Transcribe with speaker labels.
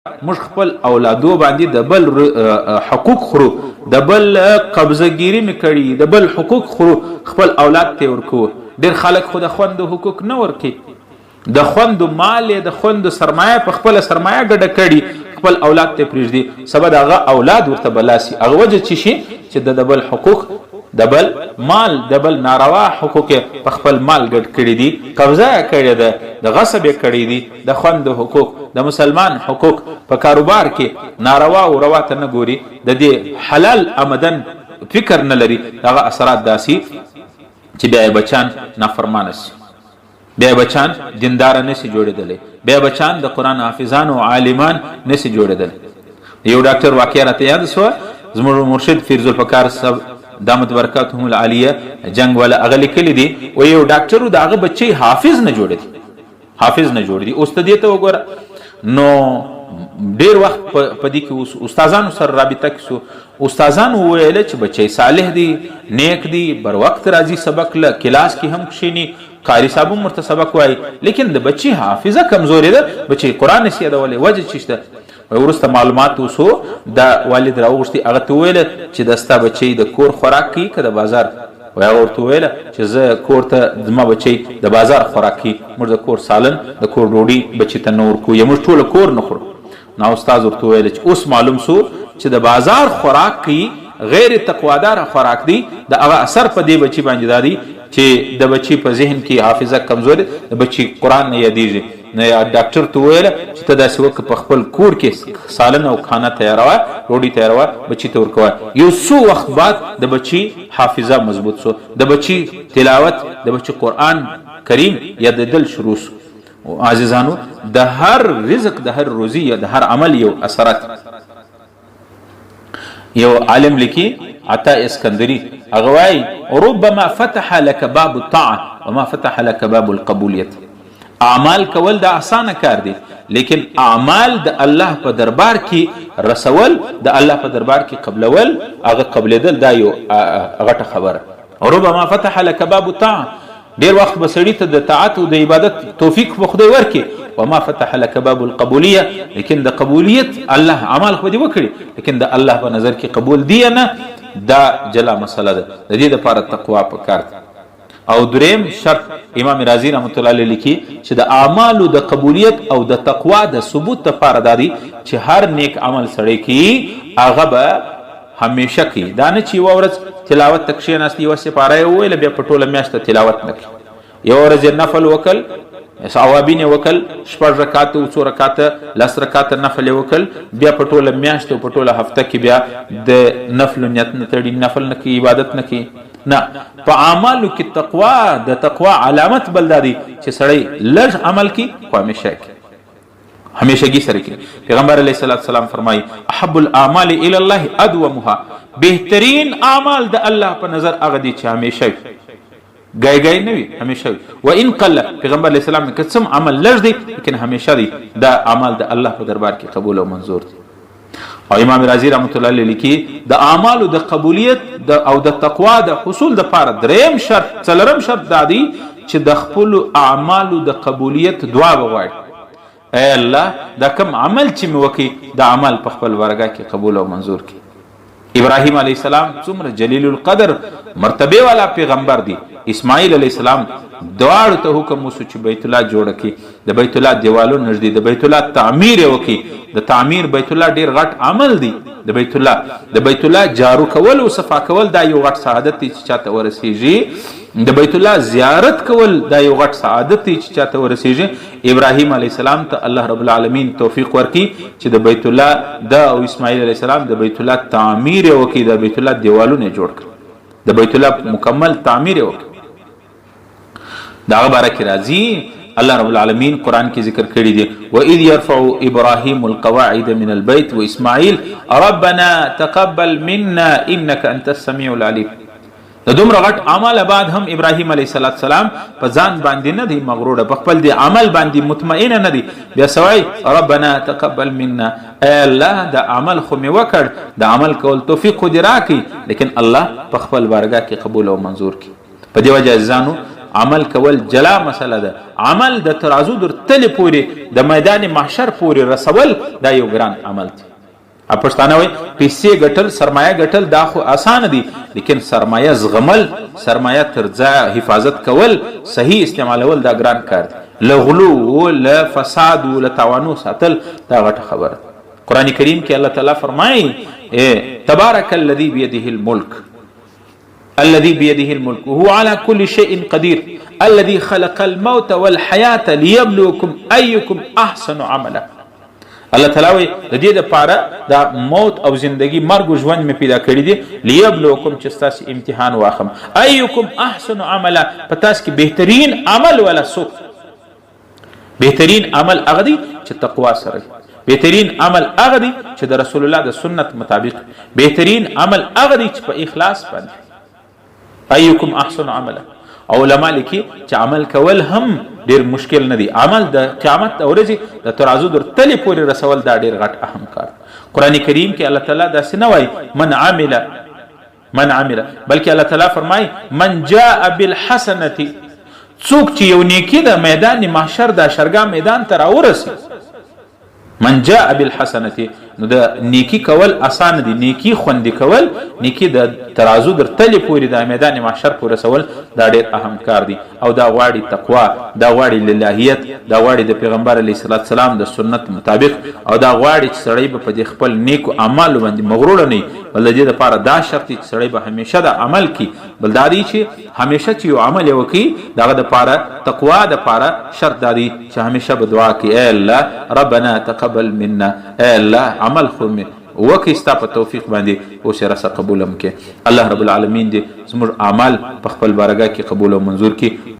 Speaker 1: موږ خپل اولادو باندې د بل حقوق خورو، د بل قبضهګیري مې کړي، د بل حقوق خورو، خپل اولاد ته ورکو. ډېر خلک خو د خوندو حقوق نه ورکي، د خوندو مال د خوندو سرمایه په خپل سرمایه ګډه کړي، خپل اولاد ته پرېږدي. سبا د هغه اولاد ورته بلاسي. هغه وجه چې شي چې د بل حقوق، د بل مال، د بل ناروا حقوق په خپل مال ګډ کړي دي، قبضه کړي ده، د غصب کړي دي. د خوندو حقوق، د مسلمان حقوق په کاروبار کې ناروا او روا ته نه ګوري، د دې حلال آمدن فکر نه لري. هغه اثرات داسي چې بیا بچان نافرمانه سي، بیا بچان دیندار نه سي جوړېدلی، بیا بچان د قرآن حافظان او عالمان نه سي جوړېدل. یو ډاکټر واقعا راته یاد شوه، زموږ مرشد فیض الفقار صاحب دامت برکاتهم العالیه جنگ والا هغه لیکلی دي، و یو ډاکټر د هغه بچی حافظ نه جوړېدي، حافظ نه جوړېدي. اوس ته دې ته وګوره، نو ډېر وخت په دې کې استادانو سره رابطه کې سو، استادانو وویل چې بچی صالح دی، نیک دی، بر وخت راځي سبق له کلاس کې هم کښېني، قاري صاحب هم ورته سبق وایي، لیکن د بچی حافظه کمزورې ده، بچی قرآن نشي یادولی. وجه څه شته؟ وروسته معلومات وسو، د والد راوغوښتي، هغه ته وویل چې د ستا بچی د کور خوراک کوي که د بازار؟ و هغه ورته وویل چې زه کور ته زما بچی د بازار خوراک کوي، موږ د کور سالن، د کور ډوډۍ بچی ته نه ورکوو، یا موږ ټوله کور نه خورو. نو استاد ورته وویل چې اوس معلوم سو چې د بازار خوراک کوي غیر تقوادار خوراک دی، د هغه اثر په دې بچی باندې دا دی چې د بچی په ذهن کې حافظه کمزوري، د بچی قرآن نه یادېږي. نو ډاکټر ته وویل چې ته داسې وکړه، په خپل کور کې سالن او خانه تیاروه، ډوډۍ تیاروه، بچی ته ورکوه. یو څو وخت بعد د بچی حافظه مضبوط سو، د بچی تلاوت، د بچی قرآن کریم یادېدل شروع سو. عزیزانو، د هر رزق، د هر روزي، د هر عمل یو اثرات. یو عالم لیکي، عطا اسکندری، هغه وایي ربما فتح لك باب الطاعه وما فتح لك باب القبولیت. اعمال کول د اسانه کار دی، لیکن اعمال د الله په دربار کې رسول، د الله په دربار کې قبلول، هغه قبلېدل، دا یو غټه خبره. ربما فتح لك باب الطاعه، ډیر وخت به سړي ته د طاعت او د عبادت توفیق په خدای ورکړي، وما فتح لك باب القبولیه، لیکن د قبولیت الله عمل خو دې وکړي، لیکن د الله په نظر کې قبول دی نه، دا جلا مسله ده. د دې لپاره تقوا پکار ده. او دریم شرط امام رازی رحمت الله علیه لیکي چې د اعمالو د قبولیت او د تقوا د ثبوت لپاره دا دی چې هر نیک عمل سړی کوي هغه به همیشه کوي. دا نه چې یوه ورځ تلاوت ته کښېناست، یوه سپاره یې وویله، بیا په ټوله میاشت تلاوت نه کوي. یوه ورځ یې نفل وکړ، اوابین یې وکړ، 6 رکاته او 2 رکاته، 10 رکاته نفل یې وکړ، بیا په ټوله میاشت او په ټوله هفته کې بیا د نفل نیت نه تړي، نفل نه کوي، عبادت نه کوي. نه، په اعمالو کې تقوا، د تقوا علامت بل دا دی چې سړی لږ عمل کوي خو همیشه کوي، همیشګي سره کوي. پیغمبر علیه السلام فرمایي احب الاعمال الی الله ادومها، بهترین اعمال د الله په نظر هغه دي چې همیشه وي، ګای ګای نه وي، همیشه وي. و ان قل، پیغمبر علیه السلام که څه عمل لږ دی لیکن همیشه دی، دا اعمال د الله په دربار کې قبول او منظور دي. او امام رازی رحمت الله علیه لیکي د اعمالو د قبولیت او د تقوا د حصول لپاره دریم شرط، څلورم شرط دا دی چې د خپل اعمالو د قبولیت دعا وغواړي. اے الله، دا کوم عمل چې مې وکړي د عمل په خپل ورګه کې قبول او منظور کړي. ابراهیم علیه السلام څومره جلیل القدر مرتبه والا پیغمبر دی. اسماعیل علیه السلام دواړو ته حکم وسو چې بیت الله جوړ کړي، د بیت الله دیوالو نږدې د بیت الله تعمیر وکړي. د تعمیر بیت الله ډیر غټ عمل دی. د بیت الله جارو کول او صفا کول دا یو غټ سعادت دی چې چاته ورسیږي. د بیت الله زیارت کول دا یو غټ سعادت دی چې چاته ورسیږي. ابراهیم علیه السلام ته الله رب العالمین توفیق ورکړي چې د بیت الله او اسماعیل علیه السلام د بیت الله تعمیر وکړي، د بیت الله دیوالونه جوړ کړي، د بیت الله مکمل تعمیر وکړي. دا باره کې راځي الله رب العالمین قرآن کې ذکر کړی دی وَإِذْ يَرْفَعُ إِبْرَاهِيمُ الْقَوَاعِدَ مِنَ الْبَيْتِ وَإِسْمَاعِيلُ رَبَّنَا تَقَبَّلْ مِنَّا إِنَّكَ أَنْتَ السَّمِيعُ الْعَلِيمُ. د دومره غټ عمل بعد هم ابراهیم علیه السلام په ځان باندې نه دی مغروره، په خپل دی عمل باندې مطمئنه نه دی. بیا سوای ربنا تقبل منا، اے الله دا عمل خو مې وکړ، د عمل کول توفیق خو دې راکړي، لیکن الله په خپل بارګاه کې قبول او منظور کړي. په دې وجه ځانو عمل کول جلا مسله ده. عمل د ترازو در تلې پورې د میدان محشر پورې رسول دا یو ګران عمل دی. پښتانه وایي پیسې ګټل سرمایه ګټل دا خو اسانه دي، لیکن سرمایه زغمل، سرمایه تر ځایه حفاظت کول، صحیح استعمالول دا ګران کار دی. له غلو له فساد له تاوانو ساتل دا غټه خبره. قرآن کریم کې الله تعالی فرمایي تبارک الذی بیده الملک الذي بيده الملك وهو على كل شيء قدير الذي خلق الموت والحياة ليبلوكم أيكم أحسن عملا. الله تعالی وی د دې لپاره دا موت او زندگی مرګ او ژوند مې پیدا کړی دي لیبلوکم چې تاسو امتحان واخم ایکم احسن عملا، په تاسو کې بهترین عمل ولا څوک. بهترین عمل هغه دی چې تقوا سره، بهترین عمل هغه دی چې د رسول الله د سنت مطابق، بهترین عمل هغه دی چې په اخلاص باندې. ایکم احسن عملا. علماء لیکي چې عمل کول هم ډیر مشکل نه دی. عمل د قیامت ورځې د ترازو در تلې پورې رسول دا ډیر غټ اهم کار. قرآن کریم کې الله تعالی داسې نه وایي من عمل، بلکې الله تعالی فرمایي من جاء بالحسنه، څوک چې یو نیکی د میدان محشر د شرګا میدان ته راورسي. من جاء بالحسنه، نو د نیکی کول آسان دي، نیکی خوندې کول، نیکی د ترازو در تلې پورې د میدان محشر پورې رسول دا ډېر اهم کار دی. او دا غواړي تقوا، دا غواړي للهیت، دا غواړي د پیغمبر علیه الصلاۃ والسلام د سنت مطابق، او دا غواړي چې سړی به په خپل نیکو اعمالو باندې مغرور نه وي. بل د دې لپاره دا شرط چې سړی به همیشه د عمل کی، بل دا دی چې همیشه چې یو عمل یې وکړي دغه دپاره تقوا دپاره شرط دا دی چې همیشه به دعا کوي ای الله ربنا تقبل منا، ای الله عمل خو مې وکړي ستا په توفیق باندې اوس یې راسه قبول هم کې. الله رب العالمین دې زموږ اعمال په خپل بارګاه کې قبول او منظور کړي.